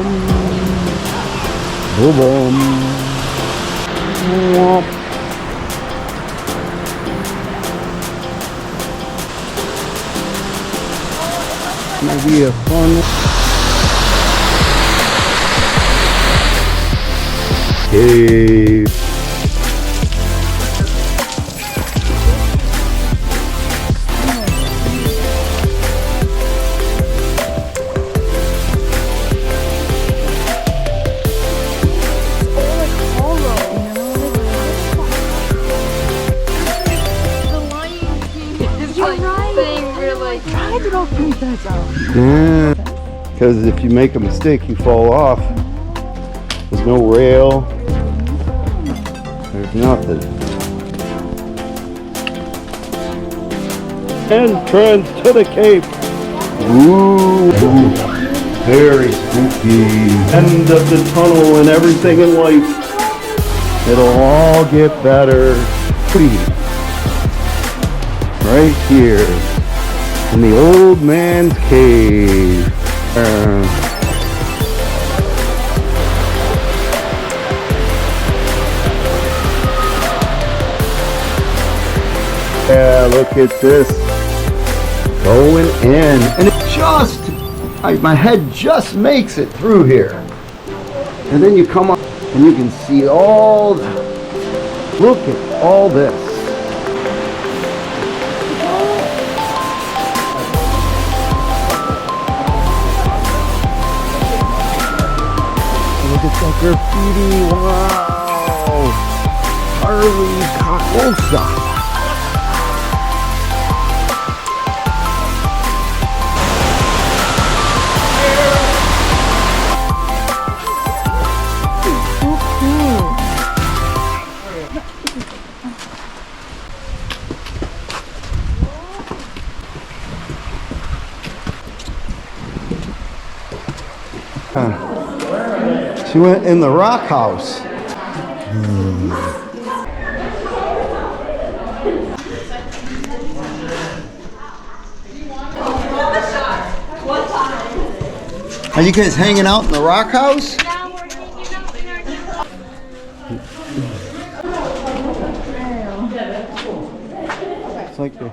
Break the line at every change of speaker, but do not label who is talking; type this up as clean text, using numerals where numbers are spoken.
boom. Boom, boom. Womp. Maybe a fun cave. Yeah, because if you make a mistake, you fall off. There's no rail. There's nothing. Entrance to the cave. Ooh, very spooky. End of the tunnel and everything in life. It'll all get better. Please. Right here. In the old man's cave. Yeah, look at this. Going in. And it just, my head just makes it through here. And then you come up and you can see all, look at all this. Look at that graffiti, wow! Harley Cocosa. She went in the rock house. Are you guys hanging out in the rock house?
Yeah, we're hanging out in our
It's like the